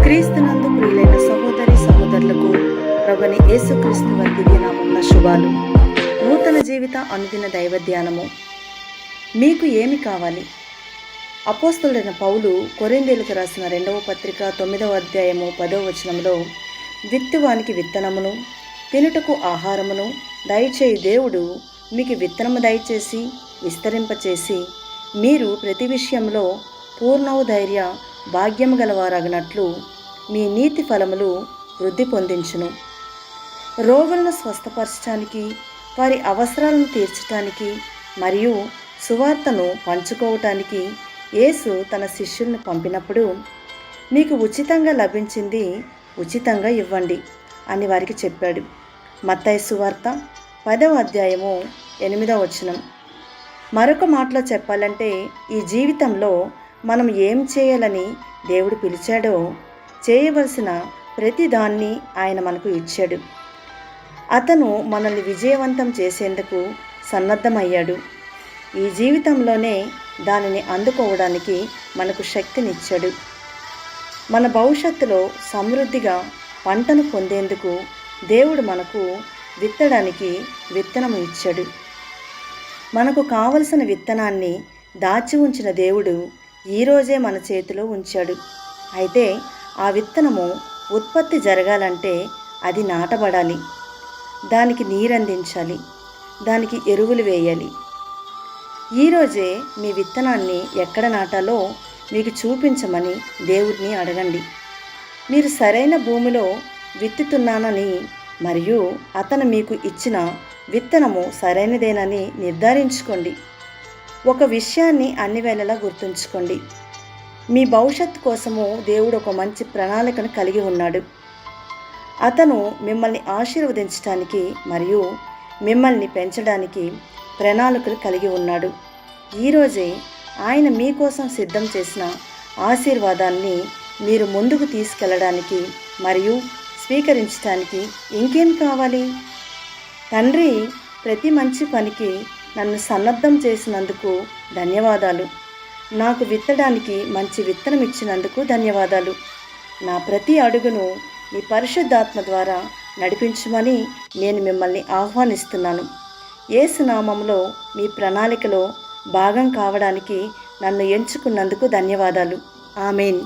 క్రీస్తునందు ప్రియులైన సహోదరి సహోదరులకు ప్రభుని యేసుక్రీస్తు వారి దివ్యనామమున శుభాలు. నూతన జీవిత అనుదిన దైవ ధ్యానము. మీకు ఏమి కావాలి? అపోస్తలుడైన పౌలు కొరింథీయులకు రాసిన 2వ పత్రిక 9వ అధ్యాయము 10వ వచనంలో, విత్తువానికి విత్తనమును తినుటకు ఆహారమును దయచేయి దేవుడు మీకు విత్తనము దయచేసి విస్తరింపచేసి మీరు ప్రతి విషయంలో పూర్ణౌధైర్య భాగ్యము గలవారగినట్లు మీ నీతి ఫలములు వృద్ధి పొందించును. రోగులను స్వస్థపరచడానికి, వారి అవసరాలను తీర్చడానికి మరియు సువార్తను పంచుకోవటానికి యేసు తన శిష్యులను పంపినప్పుడు, మీకు ఉచితంగా లభించింది ఉచితంగా ఇవ్వండి అని వారికి చెప్పాడు. మత్తయి సువార్త 10వ అధ్యాయము 8వ వచనం. మరొక మాటలో చెప్పాలంటే, ఈ జీవితంలో మనం ఏం చేయాలని దేవుడు పిలిచాడో చేయవలసిన ప్రతి దాన్ని ఆయన మనకు ఇచ్చాడు. అతను మనల్ని విజయవంతం చేసేందుకు సన్నద్ధమయ్యాడు. ఈ జీవితంలోనే దానిని అందుకోవడానికి మనకు శక్తినిచ్చాడు. మన భవిష్యత్తులో సమృద్ధిగా పంటను పొందేందుకు దేవుడు మనకు విత్తడానికి విత్తనము ఇచ్చాడు. మనకు కావలసిన విత్తనాన్ని దాచి ఉంచిన దేవుడు ఈరోజే మన చేతిలో ఉంచాడు. అయితే ఆ విత్తనము ఉత్పత్తి జరగాలంటే అది నాటబడాలి, దానికి నీరందించాలి, దానికి ఎరువులు వేయాలి. ఈరోజే మీ విత్తనాన్ని ఎక్కడ నాటాలో మీకు చూపించమని దేవుడిని అడగండి. మీరు సరైన భూమిలో విత్తుతున్నానని మరియు అతను మీకు ఇచ్చిన విత్తనము సరైనదేనని నిర్ధారించుకోండి. ఒక విషయాన్ని అన్ని వేళలా గుర్తుంచుకోండి, మీ భవిష్యత్తు కోసము దేవుడు ఒక మంచి ప్రణాళికను కలిగి ఉన్నాడు. అతను మిమ్మల్ని ఆశీర్వదించడానికి మరియు మిమ్మల్ని పెంచడానికి ప్రణాళికలు కలిగి ఉన్నాడు. ఈరోజే ఆయన మీకోసం సిద్ధం చేసిన ఆశీర్వాదాన్ని మీరు ముందుకు తీసుకెళ్ళడానికి మరియు స్వీకరించడానికి ఇంకేం కావాలి? తండ్రి, ప్రతి మంచి పనికి నన్ను సన్నద్ధం చేసినందుకు ధన్యవాదాలు. నాకు విత్తడానికి మంచి విత్తనం ఇచ్చినందుకు ధన్యవాదాలు. నా ప్రతి అడుగును మీ పరిశుద్ధాత్మ ద్వారా నడిపించమని నేను మిమ్మల్ని ఆహ్వానిస్తున్నాను. యేసు నామములో మీ ప్రణాళికలో భాగం కావడానికి నన్ను ఎంచుకున్నందుకు ధన్యవాదాలు. ఆమేన్.